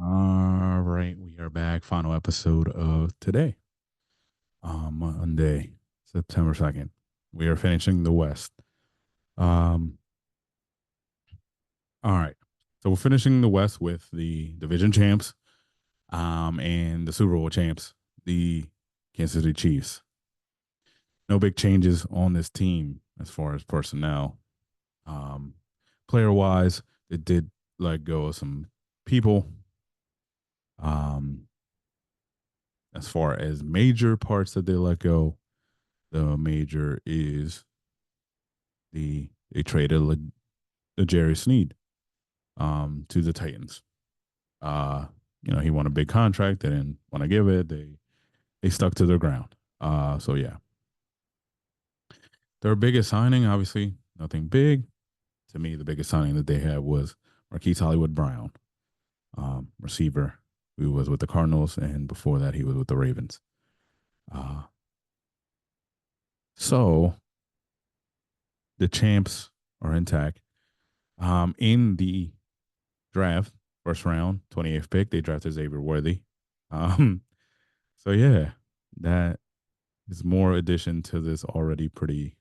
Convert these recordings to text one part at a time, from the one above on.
All right, we are back. Final episode of today, Monday, September 2nd. We are finishing the West. Um, all right, so we're finishing the West with the division champs, and the Super Bowl champs, the Kansas City Chiefs. No big changes on this team as far as personnel. Um, Player wise, it did let go of some people. Um, as far as major parts that they let go, the major is they traded Jerry Sneed to the Titans. Uh, he won a big contract. They didn't want to give it. They stuck to their ground. So yeah, their biggest signing, obviously, nothing big. To me, the biggest signing that they had was Marquise Hollywood Brown, receiver, who was with the Cardinals, and before that, he was with the Ravens. Uh, so the champs are intact. In the draft, first round, 28th pick, they drafted Xavier Worthy. Um, so yeah, that is more addition to this already pretty,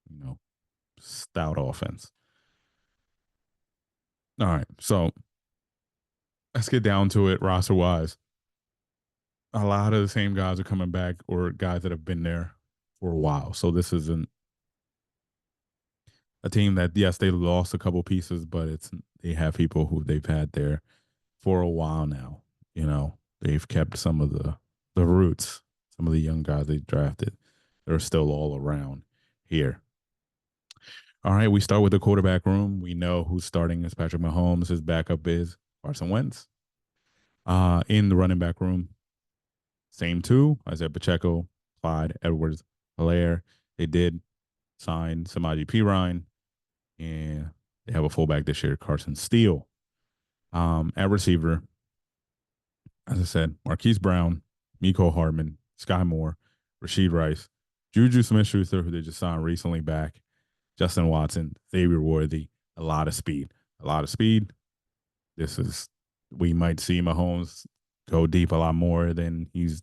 you know, stout offense. All right, so let's get down to it roster wise. A lot of the same guys are coming back or guys that have been there for a while. So this isn't a team that, yes, they lost a couple pieces, but they have people who they've had there for a while now. They've kept some of the roots, some of the young guys they drafted. They're still all around here. All right, we start with the quarterback room. We know who's starting is Patrick Mahomes. His backup is Carson Wentz. In the running back room, same two, Isaiah Pacheco, Clyde Edwards, Hilaire. They did sign Samaje Perine, and they have a fullback this year, Carson Steele. At receiver, as I said, Marquise Brown, Miko Hardman, Sky Moore, Rasheed Rice, Juju Smith Schuster, who they just signed recently back, Justin Watson, Xavier Worthy, a lot of speed. A lot of speed. This is, we might see Mahomes go deep a lot more than he's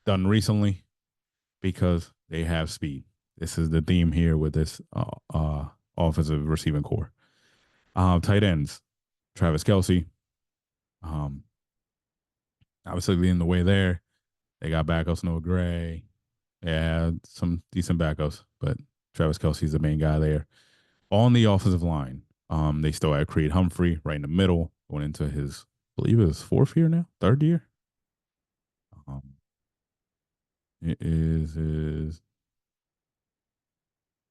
done recently because they have speed. This is the theme here with this offensive receiving core. Tight ends, Travis Kelsey. Um, Obviously leading the way there. They got backups, Noah Gray. Yeah, some decent backups, but Travis Kelsey's the main guy there. On the offensive line, they still had Creed Humphrey right in the middle, going into his, I believe it was fourth year now, third year. Um, it is his,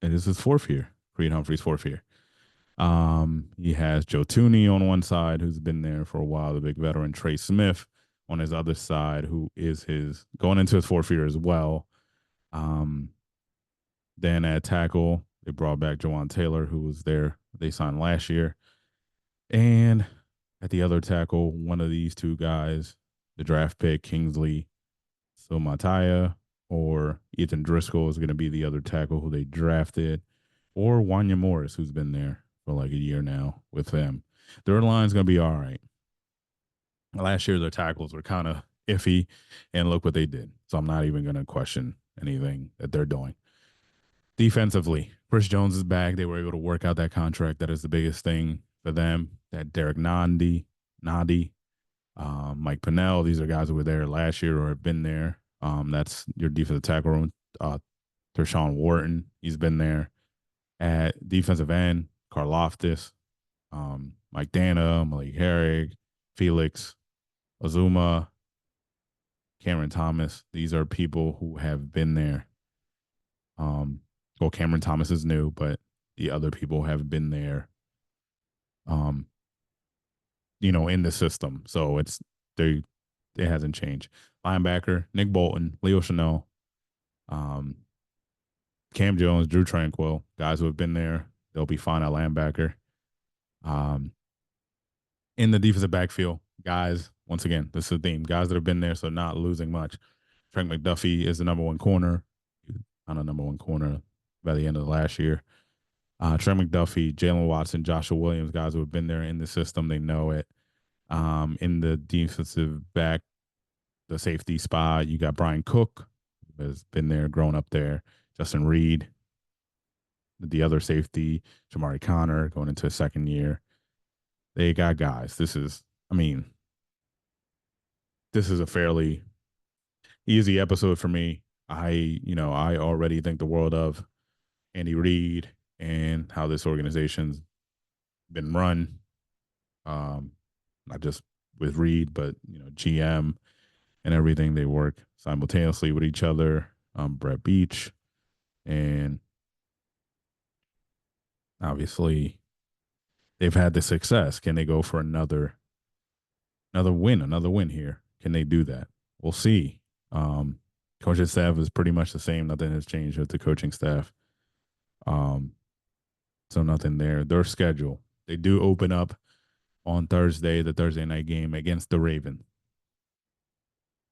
it is his fourth year. Creed Humphrey's fourth year. He has Joe Tooney on one side, who's been there for a while, the big veteran. Trey Smith on his other side, who is his going into his fourth year as well. Um, then at tackle, they brought back Jawan Taylor, who was there. They signed last year. And at the other tackle, one of these two guys, the draft pick, Kingsley Somataya, or Ethan Driscoll is going to be the other tackle who they drafted, or Wanya Morris, who's been there for like a year now with them. Their line's going to be all right. Last year, their tackles were kind of iffy, and look what they did. So I'm not even going to question anything that they're doing. Defensively, Chris Jones is back. They were able to work out that contract. That is the biggest thing for them. That Derek Nadi, Mike Pinnell. These are guys who were there last year or have been there. That's your defensive tackle room. Tershawn Wharton, he's been there. At defensive end, Carl Loftus, Mike Dana, Malik Herrig, Felix Azuma, Cameron Thomas. These are people who have been there. Well, Cameron Thomas is new, but the other people have been there, um, in the system. So they it hasn't changed. Linebacker, Nick Bolton, Leo Chanel, um, Cam Jones, Drew Tranquil, guys who have been there. They'll be fine at linebacker. Um, in the defensive backfield, guys, once again, this is the theme. Guys that have been there, so not losing much. Frank McDuffie is the number one corner, on a number one corner by the end of the last year. Trent McDuffie, Jalen Watson, Joshua Williams, guys who have been there in the system, they know it. In the defensive back, the safety spot, you got Brian Cook, who has been there, grown up there. Justin Reed, the other safety, Jamari Connor, going into his second year. They got guys. I mean, this is a fairly easy episode for me. I already think the world of Andy Reid and how this organization's been run. Not just with Reid, but GM and everything. They work simultaneously with each other. Brett Beach, and obviously they've had the success. Can they go for another win here? Can they do that? We'll see. Um, Coaching staff is pretty much the same. Nothing has changed with the coaching staff. Um, so nothing there. Their schedule. They do open up on Thursday, the Thursday night game against the Ravens.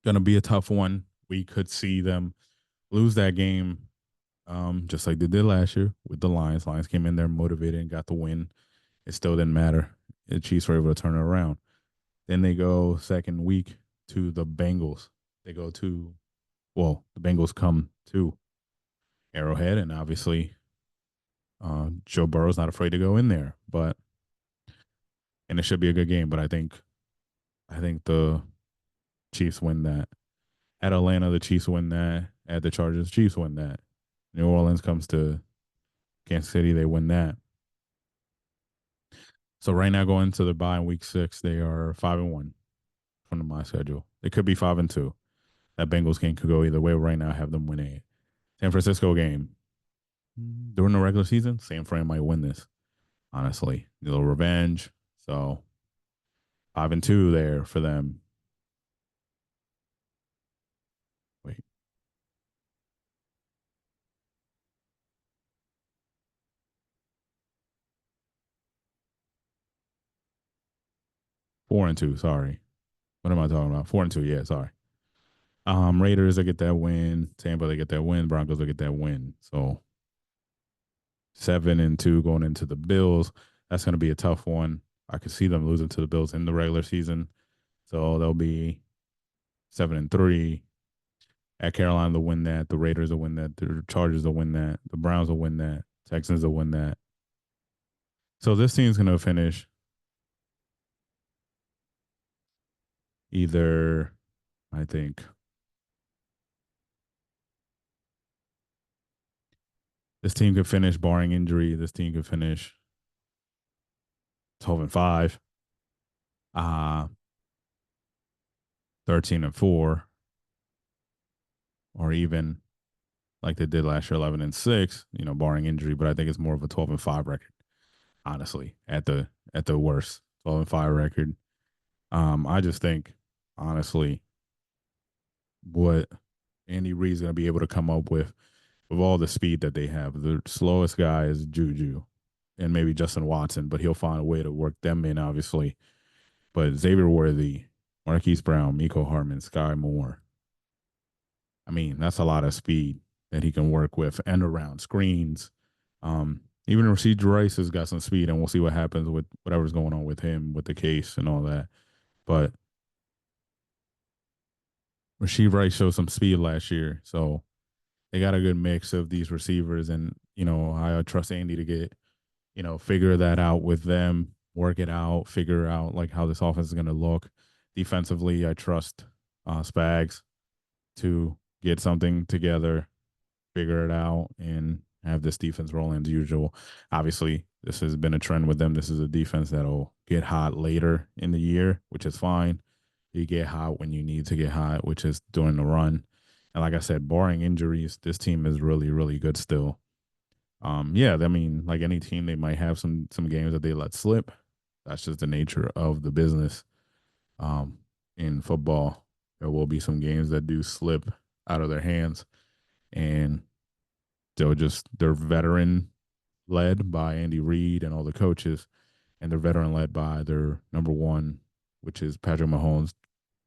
Gonna be a tough one. We could see them lose that game, just like they did last year with the Lions. Lions came in there motivated and got the win. It still didn't matter. The Chiefs were able to turn it around. Then they go second week to the Bengals. They go to, well, the Bengals come to Arrowhead, and obviously Joe Burrow's not afraid to go in there, and it should be a good game. But I think the Chiefs win that. At Atlanta, the Chiefs win that. At the Chargers, Chiefs win that. New Orleans comes to Kansas City, they win that. So right now, going to the bye in week 6, they are 5-1 from my schedule. They could be 5-2. That Bengals game could go either way. Right now, I have them winning. San Francisco game during the regular season, San Fran might win this. Honestly, a little revenge. So 5-2 there for them. Wait, 4-2. Sorry, what am I talking about? 4-2. Yeah, sorry. Raiders will get that win. Tampa they get that win. Broncos will get that win. So 7-2 going into the Bills. That's going to be a tough one. I could see them losing to the Bills in the regular season. So they'll be 7-3. At Carolina, they'll win that. The Raiders will win that. The Chargers will win that. The Browns will win that. Texans will win that. So this team's going to finish either, I think, this team could finish, barring injury, this team could finish 12-5, 13-4, or even like they did last year, 11-6, barring injury. But I think it's more of a 12-5 record, honestly, at the worst, 12-5 record. I just think, honestly, what Andy Reid's going to be able to come up with all the speed that they have. The slowest guy is Juju and maybe Justin Watson, but he'll find a way to work them in, obviously. But Xavier Worthy, Marquise Brown, Miko Harmon, Sky Moore. I mean, that's a lot of speed that he can work with and around screens. Even Rasheed Rice has got some speed, and we'll see what happens with whatever's going on with him, with the case and all that. But Rasheed Rice showed some speed last year, so they got a good mix of these receivers, and I trust Andy to get figure that out with them, work it out, figure out like how this offense is going to look. Defensively, I trust Spags to get something together, figure it out, and have this defense rolling as usual. Obviously, this has been a trend with them. This is a defense that'll get hot later in the year, which is fine. You get hot when you need to get hot, which is during the run. And like I said, barring injuries, this team is really, really good still. Yeah, I mean, like any team, they might have some games that they let slip. That's just the nature of the business. Um, in football, there will be some games that do slip out of their hands, and they're veteran led by Andy Reid and all the coaches, and they're veteran led by their number one, which is Patrick Mahomes,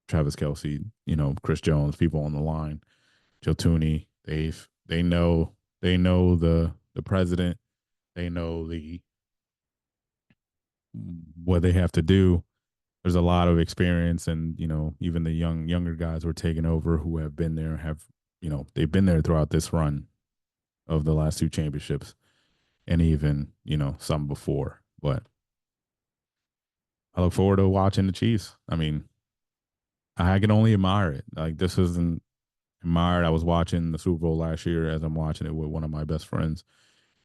Travis Kelsey, Chris Jones, people on the line, Joe Tooney. They know the president. They know the what they have to do, there's a lot of experience, and even the younger guys who are taking over who have been there have they've been there throughout this run of the last two championships, and even some before. But I look forward to watching the Chiefs. I mean, I can only admire it. Like, this isn't admired. I was watching the Super Bowl last year as I'm watching it with one of my best friends,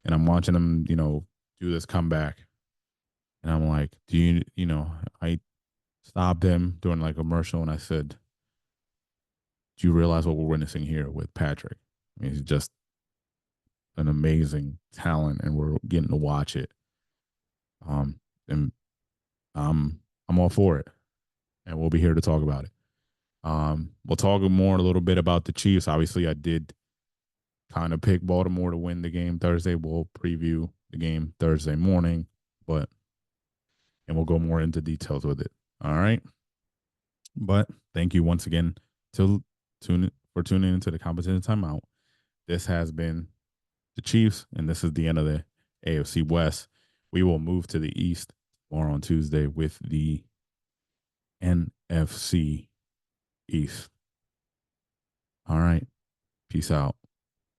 and I'm watching them, do this comeback, and I'm like, I stopped him during like a commercial, and I said, "Do you realize what we're witnessing here with Patrick? I mean, he's just an amazing talent, and we're getting to watch it. And I'm all for it, and we'll be here to talk about it. We'll talk more a little bit about the Chiefs. Obviously, I did kind of pick Baltimore to win the game Thursday. We'll preview the game Thursday morning, and we'll go more into details with it. All right. But thank you once again to tuning into the competition timeout. This has been the Chiefs, and this is the end of the AFC West. We will move to the East tomorrow on Tuesday with the NFC East. All right. Peace out.